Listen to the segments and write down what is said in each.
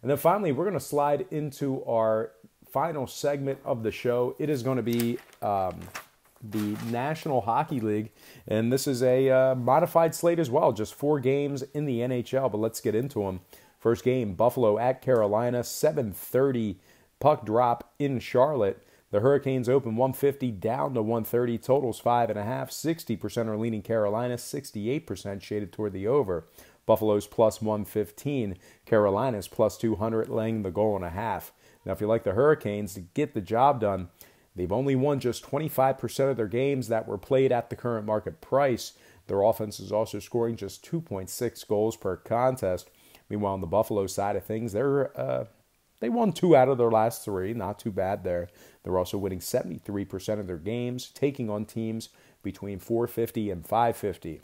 And then finally, we're going to slide into our final segment of the show. It is going to be the National Hockey League, and this is a modified slate as well, just 4 games in the NHL, but let's get into them. First game, Buffalo at Carolina, 7:30 puck drop in Charlotte. The Hurricanes open 150 down to 130, totals 5.5. 60% are leaning Carolina, 68% shaded toward the over. Buffalo's plus 115, Carolina's plus 200, laying the goal and a half. Now, if you like the Hurricanes to get the job done, they've only won just 25% of their games that were played at the current market price. Their offense is also scoring just 2.6 goals per contest. Meanwhile, on the Buffalo side of things, they won 2 out of their last 3. Not too bad there. They're also winning 73% of their games, taking on teams between 450 and 550.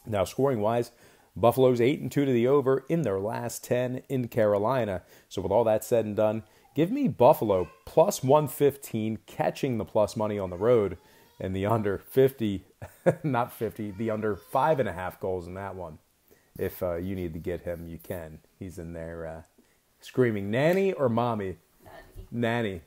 Now, scoring-wise, Buffalo's 8-2 to the over in their last 10 in Carolina. So with all that said and done, give me Buffalo plus 115, catching the plus money on the road, and the under 50, not 50, the under 5.5 goals in that one. If you need to get him, you can. He's in there screaming, Nanny or Mommy? Nanny.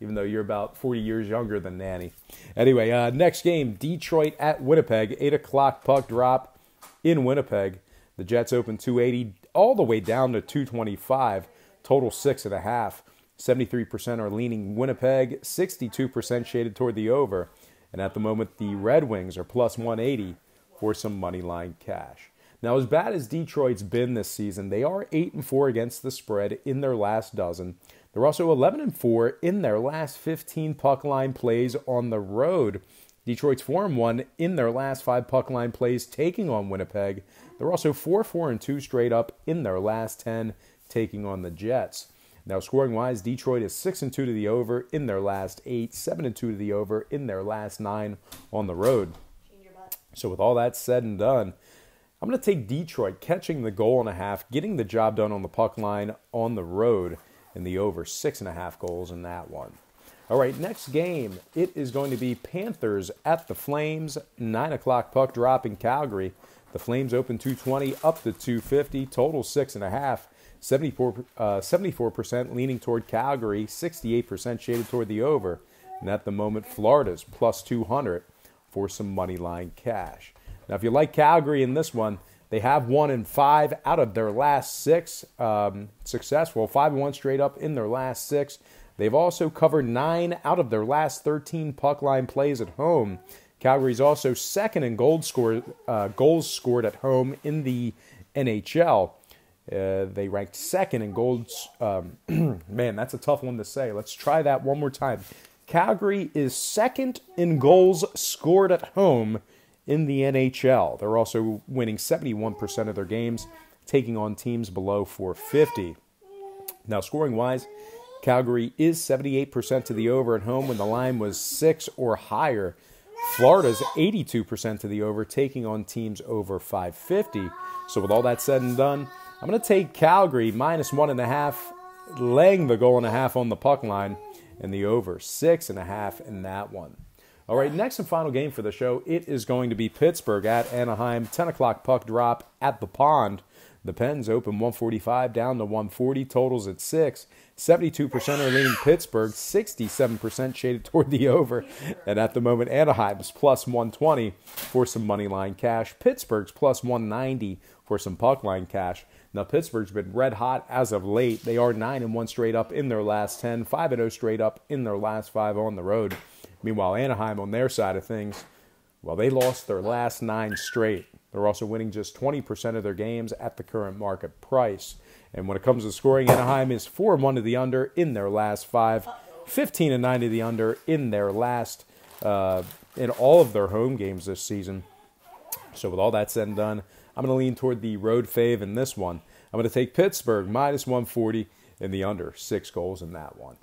Even though you're about 40 years younger than Nanny. Anyway, next game, Detroit at Winnipeg. 8 o'clock puck drop in Winnipeg. The Jets open 280 all the way down to 225. Total 6.5. 73% are leaning Winnipeg. 62% shaded toward the over. And at the moment, the Red Wings are plus 180 for some money line cash. Now, as bad as Detroit's been this season, they are 8-4 against the spread in their last dozen. They're also 11-4 in their last 15 puck line plays on the road. Detroit's 4-1 in their last 5 puck line plays taking on Winnipeg. They're also 4-4-2 straight up in their last 10 taking on the Jets. Now, scoring-wise, Detroit is 6-2 to the over in their last 8, 7-2 to the over in their last 9 on the road. So with all that said and done, I'm going to take Detroit catching the goal and a half, getting the job done on the puck line on the road, and the over 6.5 goals in that one. All right, next game, it is going to be Panthers at the Flames, 9 o'clock puck drop in Calgary. The Flames open 220 up to 250, total 6.5. 74% leaning toward Calgary, 68% shaded toward the over. And at the moment, Florida's plus 200 for some money line cash. Now, if you like Calgary in this one, they have won in 5 out of their last 6 successful, 5-1 straight up in their last 6. They've also covered 9 out of their last 13 puck line plays at home. Calgary's also second in goals scored at home in the NHL. They ranked second in goals. Man, that's a tough one to say. Let's try that one more time. Calgary is second in goals scored at home in the NHL. They're also winning 71% of their games, taking on teams below 450. Now, scoring-wise, Calgary is 78% to the over at home when the line was 6 or higher. Florida's 82% to the over, taking on teams over 550. So with all that said and done, I'm going to take Calgary minus 1.5, laying the goal and a half on the puck line, and the over 6.5 in that one. All right, next and final game for the show, it is going to be Pittsburgh at Anaheim, 10 o'clock puck drop at the Pond. The Pens open 145 down to 140, totals at 6. 72% are leaning Pittsburgh, 67% shaded toward the over. And at the moment, Anaheim's plus 120 for some money line cash. Pittsburgh's plus 190 for some puck line cash. Now, Pittsburgh's been red hot as of late. They are 9-1 straight up in their last 10, 5-0 straight up in their last 5 on the road. Meanwhile, Anaheim on their side of things, well, they lost their last 9 straight. They're also winning just 20% of their games at the current market price. And when it comes to scoring, Anaheim is 4-1 to the under in their last 5, 15-9 to the under in their last, in all of their home games this season. So with all that said and done, I'm going to lean toward the road fave in this one. I'm going to take Pittsburgh minus 140 in the under 6 goals in that one.